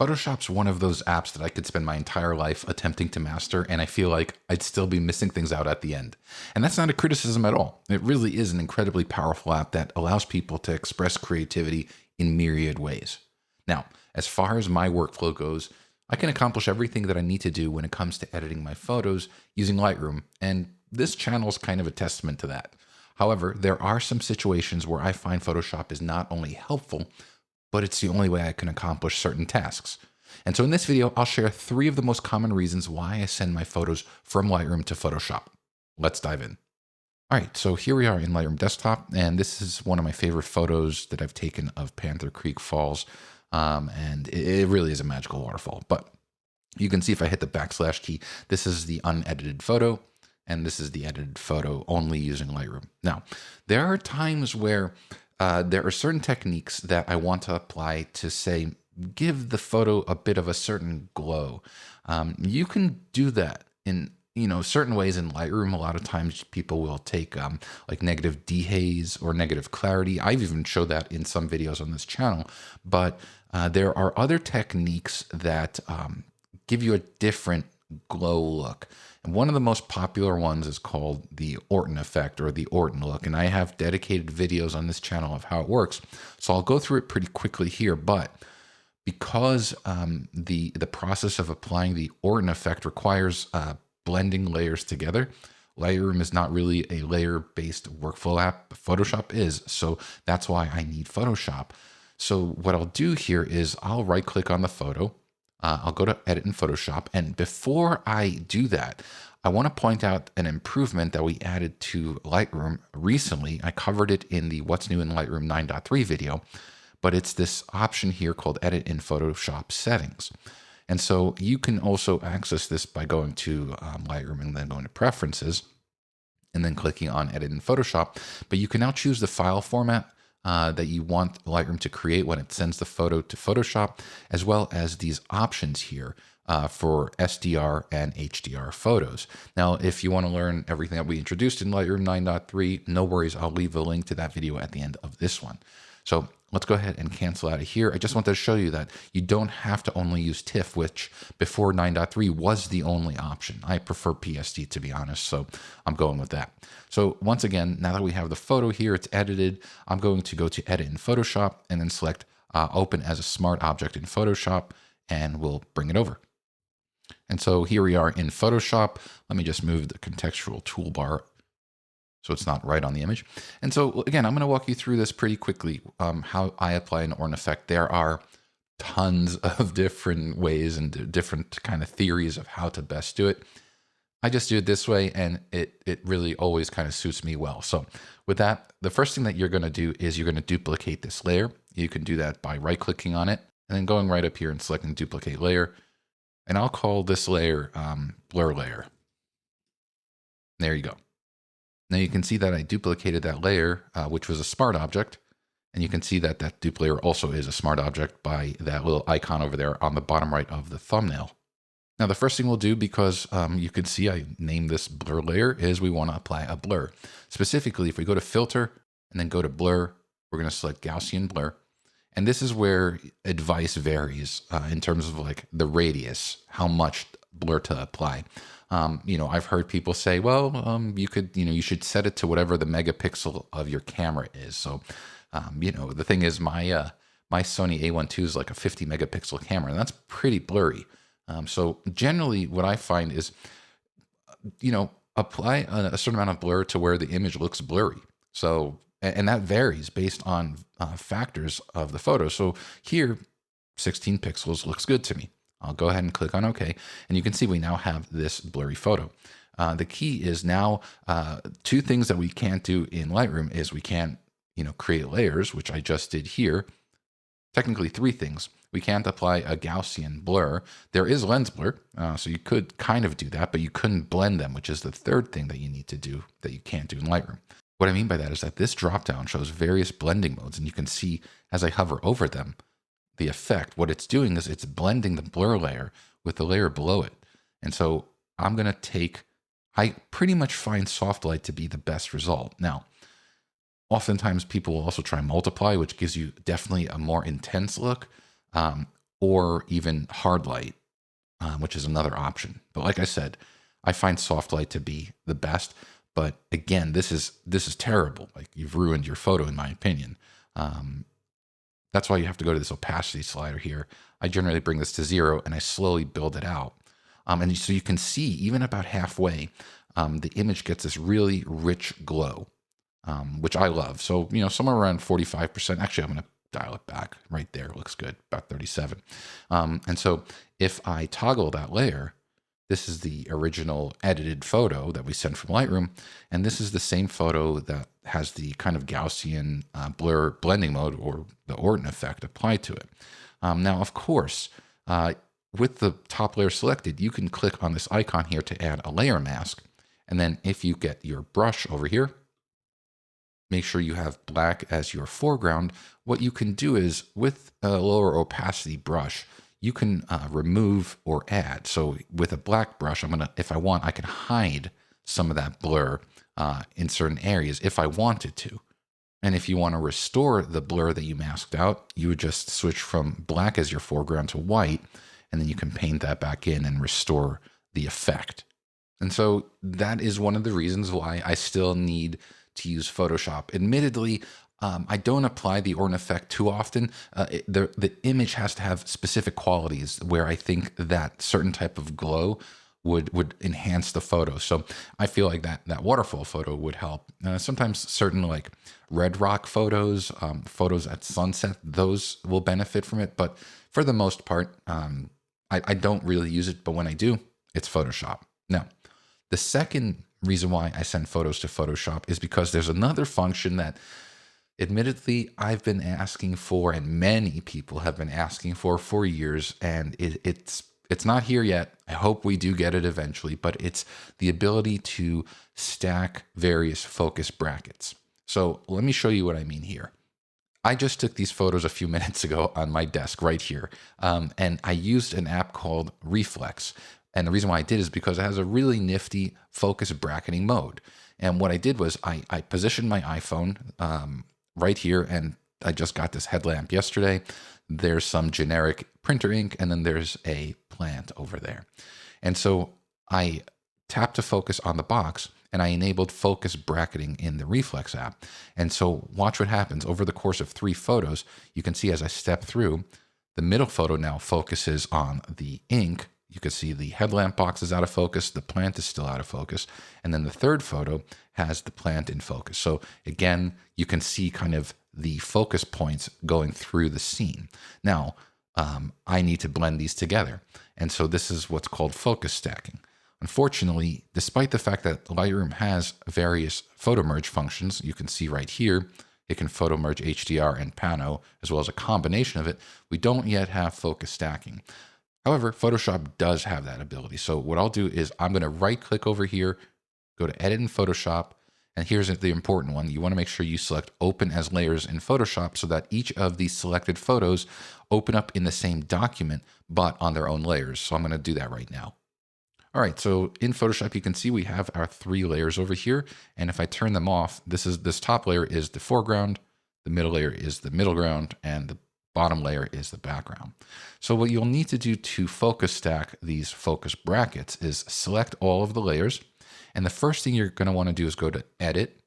Photoshop's one of those apps that I could spend my entire life attempting to master, and I feel like I'd still be missing things out at the end. And that's not a criticism at all. It really is an incredibly powerful app that allows people to express creativity in myriad ways. Now, as far as my workflow goes, I can accomplish everything that I need to do when it comes to editing my photos using Lightroom, and this channel is kind of a testament to that. However, there are some situations where I find Photoshop is not only helpful, but it's the only way I can accomplish certain tasks. And so in this video, I'll share 3 of the most common reasons why I send my photos from Lightroom to Photoshop. Let's dive in. All right, so here we are in Lightroom Desktop, and this is one of my favorite photos that I've taken of Panther Creek Falls, and it really is a magical waterfall. But you can see if I hit the backslash key, this is the unedited photo, and this is the edited photo only using Lightroom. Now, there are times where there are certain techniques that I want to apply to, say, give the photo a bit of a certain glow. You can do that in certain ways in Lightroom. A lot of times people will take like negative dehaze or negative clarity. I've even showed that in some videos on this channel. But there are other techniques that give you a different glow look. And one of the most popular ones is called the Orton effect or the Orton look. And I have dedicated videos on this channel of how it works. So I'll go through it pretty quickly here. But because the process of applying the Orton effect requires blending layers together, Lightroom is not really a layer-based workflow app. Photoshop is. So that's why I need Photoshop. So what I'll do here is I'll right-click on the photo. I'll go to Edit in Photoshop. And before I do that, I want to point out an improvement that we added to Lightroom recently. I covered it in the What's New in Lightroom 9.3 video, but it's this option here called Edit in Photoshop Settings. And so you can also access this by going to Lightroom and then going to Preferences and then clicking on Edit in Photoshop. But you can now choose the file format that you want Lightroom to create when it sends the photo to Photoshop, as well as these options here for SDR and HDR photos. Now, if you want to learn everything that we introduced in Lightroom 9.3, no worries, I'll leave a link to that video at the end of this one. So let's go ahead and cancel out of here. I just wanted to show you that you don't have to only use TIFF, which before 9.3 was the only option. I prefer PSD, to be honest, so I'm going with that. So once again, now that we have the photo here, it's edited, I'm going to go to Edit in Photoshop and then select Open as a Smart Object in Photoshop, and we'll bring it over. And so here we are in Photoshop. Let me just move the contextual toolbar so it's not right on the image. And so again, I'm going to walk you through this pretty quickly, how I apply an Orton effect. There are tons of different ways and different kind of theories of how to best do it. I just do it this way, and it really always kind of suits me well. So with that, the first thing that you're going to do is you're going to duplicate this layer. You can do that by right-clicking on it and then going right up here and selecting Duplicate Layer. And I'll call this layer Blur Layer. There you go. Now you can see that I duplicated that layer, which was a smart object. And you can see that that dupe layer also is a smart object by that little icon over there on the bottom right of the thumbnail. Now the first thing we'll do, because you can see I named this blur layer, is we want to apply a blur. Specifically, if we go to Filter and then go to Blur, we're going to select Gaussian Blur. And this is where advice varies in terms of like the radius, how much blur to apply. I've heard people say, well, you should set it to whatever the megapixel of your camera is. So, the thing is my Sony A1 II is like a 50 megapixel camera, and that's pretty blurry. So generally what I find is, apply a certain amount of blur to where the image looks blurry. So, and that varies based on factors of the photo. So here, 16 pixels looks good to me. I'll go ahead and click on OK. And you can see we now have this blurry photo. The key is now 2 things that we can't do in Lightroom is we can't, create layers, which I just did here. Technically 3 things. We can't apply a Gaussian blur. There is lens blur, so you could kind of do that, but you couldn't blend them, which is the 3rd thing that you need to do that you can't do in Lightroom. What I mean by that is that this dropdown shows various blending modes, and you can see as I hover over them, the effect. What it's doing is it's blending the blur layer with the layer below it. And so I'm going to I pretty much find soft light to be the best result. Now, oftentimes people will also try multiply, which gives you definitely a more intense look. or even hard light, which is another option. But like I said, I find soft light to be the best. But again, this is terrible. Like, you've ruined your photo, in my opinion. That's why you have to go to this opacity slider here. I generally bring this to 0 and I slowly build it out. And so you can see even about halfway, the image gets this really rich glow, which I love. So, somewhere around 45%. Actually, I'm going to dial it back right there. It looks good, about 37. And so if I toggle that layer, this is the original edited photo that we sent from Lightroom. And this is the same photo that has the kind of Gaussian blur blending mode, or the Orton effect, applied to it. Now, of course, with the top layer selected, you can click on this icon here to add a layer mask. And then if you get your brush over here, make sure you have black as your foreground. What you can do is, with a lower opacity brush, you can remove or add. So with a black brush, if I want, I can hide some of that blur in certain areas if I wanted to. And if you want to restore the blur that you masked out, you would just switch from black as your foreground to white, and then you can paint that back in and restore the effect. And so that is one of the reasons why I still need to use Photoshop. Admittedly, I don't apply the Orton effect too often. The image has to have specific qualities where I think that certain type of glow would enhance the photo. So I feel like that waterfall photo would help. Sometimes certain like red rock photos, photos at sunset, those will benefit from it. But for the most part, I don't really use it. But when I do, it's Photoshop. Now, the second reason why I send photos to Photoshop is because there's another function that, admittedly, I've been asking for, and many people have been asking for years, and it's not here yet. I hope we do get it eventually, but it's the ability to stack various focus brackets. So let me show you what I mean here. I just took these photos a few minutes ago on my desk right here, and I used an app called Reflex. And the reason why I did is because it has a really nifty focus bracketing mode. And what I did was I positioned my iPhone right here, and I just got this headlamp yesterday. There's some generic printer ink, and then there's a plant over there. And so I tapped to focus on the box, and I enabled focus bracketing in the Reflex app. And so watch what happens. Over the course of 3 photos, you can see as I step through, the middle photo now focuses on the ink. You can see the headlamp box is out of focus, the plant is still out of focus, and then the third photo has the plant in focus. So again, you can see kind of the focus points going through the scene. Now, I need to blend these together, and so this is what's called focus stacking. Unfortunately, despite the fact that Lightroom has various photo merge functions, you can see right here, it can photo merge HDR and Pano, as well as a combination of it, we don't yet have focus stacking. However, Photoshop does have that ability. So what I'll do is I'm going to right click over here, go to Edit in Photoshop, and here's the important one. You want to make sure you select Open as Layers in Photoshop so that each of these selected photos open up in the same document, but on their own layers. So I'm going to do that right now. All right, so in Photoshop, you can see we have our 3 layers over here. And if I turn them off, this top layer is the foreground, the middle layer is the middle ground, and the bottom layer is the background. So what you'll need to do to focus stack these focus brackets is select all of the layers. And the first thing you're going to want to do is go to Edit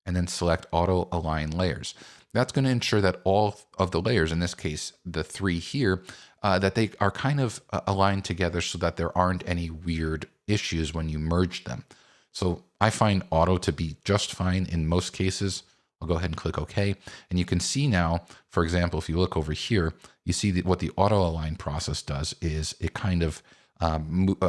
and then select Auto Align Layers. That's going to ensure that all of the layers, in this case, the 3 here, that they are kind of aligned together so that there aren't any weird issues when you merge them. So I find auto to be just fine in most cases. I'll go ahead and click OK. And you can see now, for example, if you look over here, you see that what the auto align process does is it kind of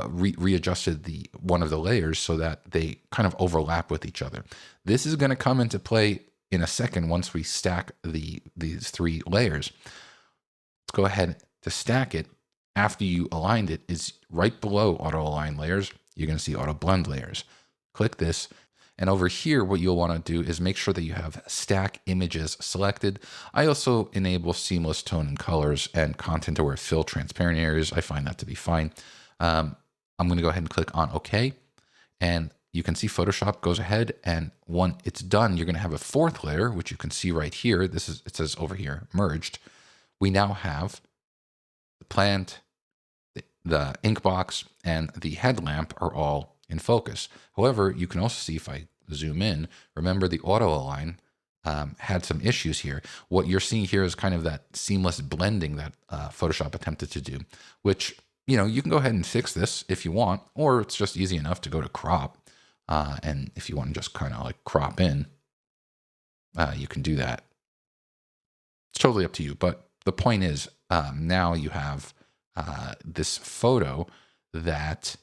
readjusted one of the layers so that they kind of overlap with each other. This is going to come into play in a second once we stack these 3 layers. Let's go ahead to stack it. After you aligned it, is right below auto align layers. You're going to see auto blend layers. Click this. And over here, what you'll want to do is make sure that you have stack images selected. I also enable seamless tone and colors and content aware fill transparent areas. I find that to be fine. I'm going to go ahead and click on OK. And you can see Photoshop goes ahead, and when it's done, you're going to have a 4th layer, which you can see right here. It says over here, merged. We now have the plant, the ink box, and the headlamp are all in focus. However, you can also see if I zoom in, remember the auto align had some issues here. What you're seeing here is kind of that seamless blending that Photoshop attempted to do, which, you can go ahead and fix this if you want, or it's just easy enough to go to crop. And if you want to just kind of like crop in, you can do that. It's totally up to you. But the point is, now you have this photo that,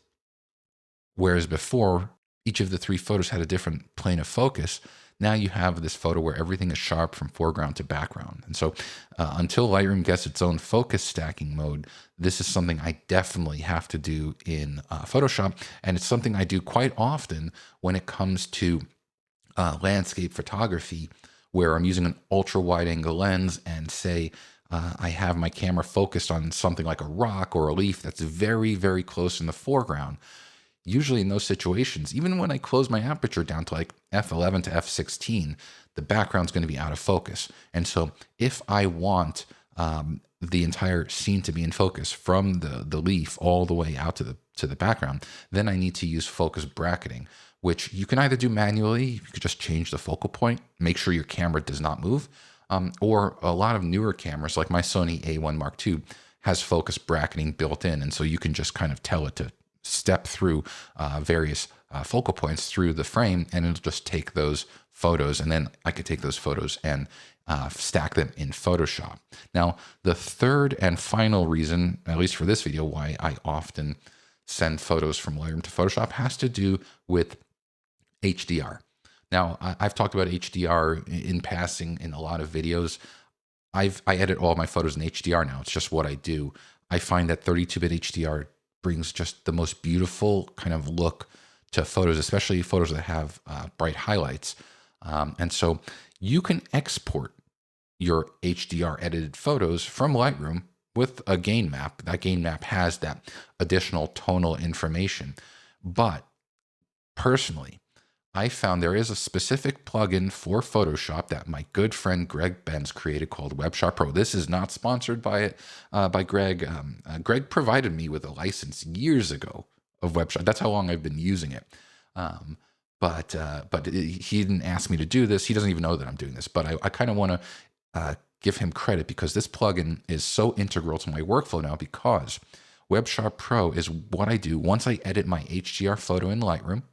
whereas before each of the 3 photos had a different plane of focus, now you have this photo where everything is sharp from foreground to background. And so until Lightroom gets its own focus stacking mode, this is something I definitely have to do in Photoshop. And it's something I do quite often when it comes to landscape photography, where I'm using an ultra wide angle lens and say, I have my camera focused on something like a rock or a leaf that's very, very close in the foreground. Usually in those situations, even when I close my aperture down to like f11 to f16, the background's going to be out of focus. And so if I want the entire scene to be in focus from the leaf all the way out to the background, then I need to use focus bracketing, which you can either do manually, you could just change the focal point, make sure your camera does not move, or a lot of newer cameras like my Sony A1 Mark II has focus bracketing built in. And so you can just kind of tell it to step through various focal points through the frame, and it'll just take those photos, and then I could take those photos and stack them in Photoshop. Now, the third and final reason, at least for this video, why I often send photos from Lightroom to Photoshop has to do with HDR. Now, I've talked about HDR in passing in a lot of videos. I edit all my photos in HDR now. It's just what I do. I find that 32-bit HDR brings just the most beautiful kind of look to photos, especially photos that have bright highlights. And so you can export your HDR edited photos from Lightroom with a gain map. That gain map has that additional tonal information. But personally, I found there is a specific plugin for Photoshop that my good friend Greg Benz created called WebShot Pro. This is not sponsored by Greg. Greg provided me with a license years ago of WebShot. That's how long I've been using it. But he didn't ask me to do this. He doesn't even know that I'm doing this. But I kind of want to give him credit because this plugin is so integral to my workflow now, because WebShot Pro is what I do once I edit my HDR photo in Lightroom.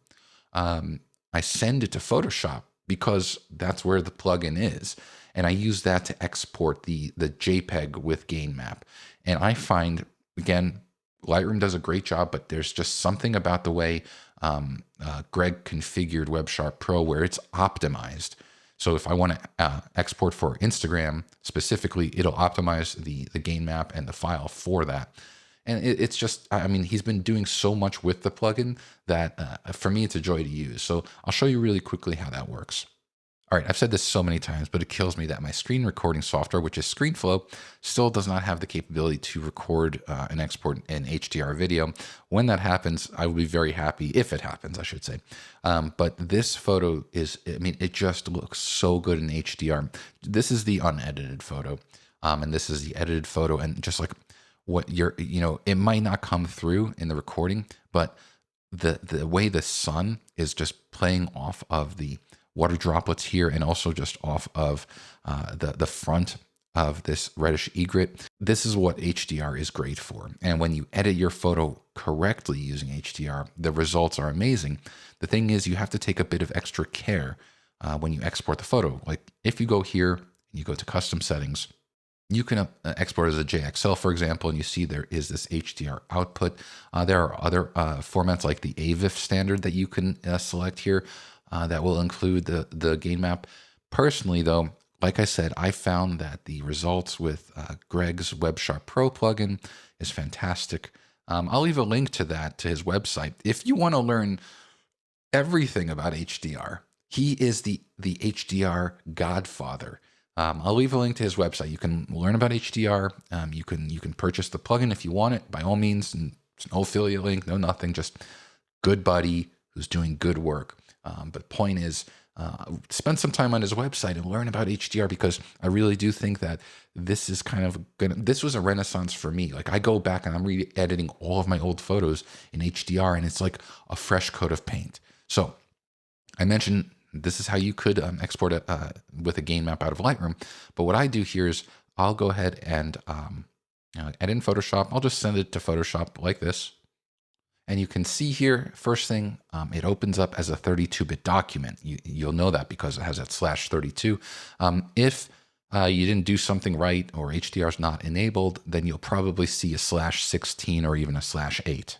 I send it to Photoshop because that's where the plugin is. And I use that to export the JPEG with gain map. And I find, again, Lightroom does a great job, but there's just something about the way Greg configured WebShot Pro where it's optimized. So if I want to export for Instagram specifically, it'll optimize the gain map and the file for that. And it's just, I mean, he's been doing so much with the plugin that for me, it's a joy to use. So I'll show you really quickly how that works. All right, I've said this so many times, but it kills me that my screen recording software, which is ScreenFlow, still does not have the capability to record and export an HDR video. When that happens, I will be very happy, if it happens, I should say. But this photo is, I mean, it just looks so good in HDR. This is the unedited photo, and this is the edited photo, and just like what you're, it might not come through in the recording, but the way the sun is just playing off of the water droplets here and also just off of the front of this reddish egret. This is what HDR is great for. And when you edit your photo correctly using HDR, the results are amazing. The thing is, you have to take a bit of extra care when you export the photo. Like if you go here and you go to custom settings, you can export as a JXL, for example, and you see there is this HDR output. There are other formats like the AVIF standard that you can select here that will include the gain map. Personally, though, like I said, I found that the results with Greg's WebShot Pro plugin is fantastic. I'll leave a link to that, to his website. If you want to learn everything about HDR, he is the HDR godfather. I'll leave a link to his website. You can learn about HDR. You can purchase the plugin if you want it, by all means. And it's no affiliate link, no nothing, just good buddy who's doing good work. But point is, spend some time on his website and learn about HDR, because I really do think that this is kind of this was a renaissance for me. Like, I go back and I'm re-editing all of my old photos in HDR, and it's like a fresh coat of paint. So I mentioned this is how you could export it with a gain map out of Lightroom. But what I do here is I'll go ahead and edit in Photoshop. I'll just send it to Photoshop like this. And you can see here, first thing, it opens up as a 32-bit document. You'll know that because it has that /32. If you didn't do something right, or HDR is not enabled, then you'll probably see a /16 or even a /8.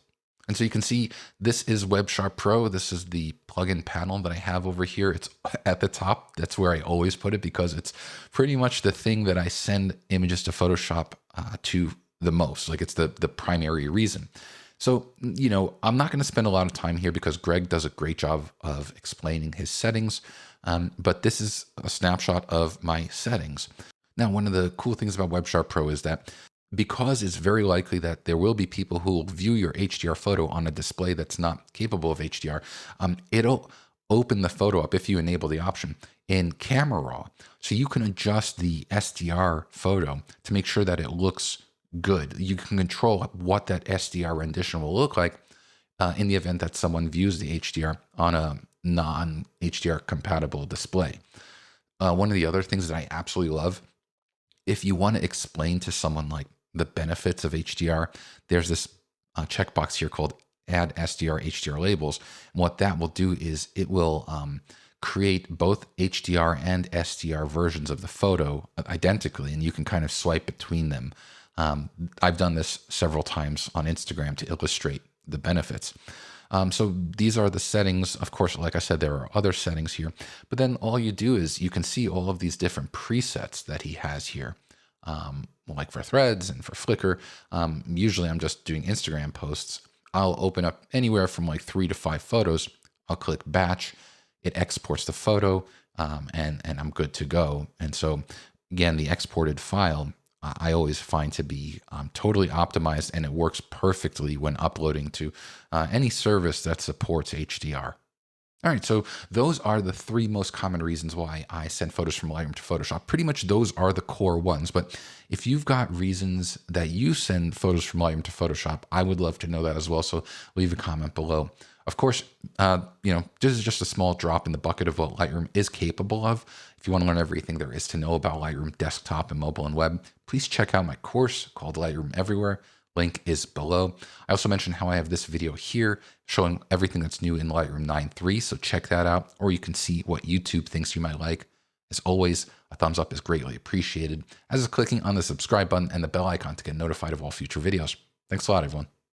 And so you can see this is Web Sharp Pro. This is the plugin panel that I have over here. It's at the top. That's where I always put it, because it's pretty much the thing that I send images to Photoshop to the most. Like, it's the primary reason. So, I'm not going to spend a lot of time here because Greg does a great job of explaining his settings. But this is a snapshot of my settings. Now, one of the cool things about Web Sharp Pro is that because it's very likely that there will be people who will view your HDR photo on a display that's not capable of HDR, it'll open the photo up, if you enable the option, in Camera Raw. So you can adjust the SDR photo to make sure that it looks good. You can control what that SDR rendition will look like in the event that someone views the HDR on a non-HDR compatible display. One of the other things that I absolutely love, if you want to explain to someone like the benefits of HDR, there's this checkbox here called Add SDR HDR Labels. And what that will do is it will create both HDR and SDR versions of the photo identically, and you can kind of swipe between them. I've done this several times on Instagram to illustrate the benefits. So these are the settings. Of course, like I said, there are other settings here, but then all you do is you can see all of these different presets that he has here. Like for threads and for Flickr. Usually I'm just doing Instagram posts. I'll open up anywhere from like 3 to 5 photos. I'll click batch. It exports the photo, and I'm good to go. And so again, the exported file, I always find to be totally optimized, and it works perfectly when uploading to any service that supports HDR. All right, so those are the 3 most common reasons why I send photos from Lightroom to Photoshop. Pretty much those are the core ones, but if you've got reasons that you send photos from Lightroom to Photoshop, I would love to know that as well, so leave a comment below. Of course, this is just a small drop in the bucket of what Lightroom is capable of. If you want to learn everything there is to know about Lightroom desktop and mobile and web, please check out my course called Lightroom Everywhere. Link is below. I also mentioned how I have this video here showing everything that's new in Lightroom 9.3, so check that out, or you can see what YouTube thinks you might like. As always, a thumbs up is greatly appreciated, as is clicking on the subscribe button and the bell icon to get notified of all future videos. Thanks a lot, everyone.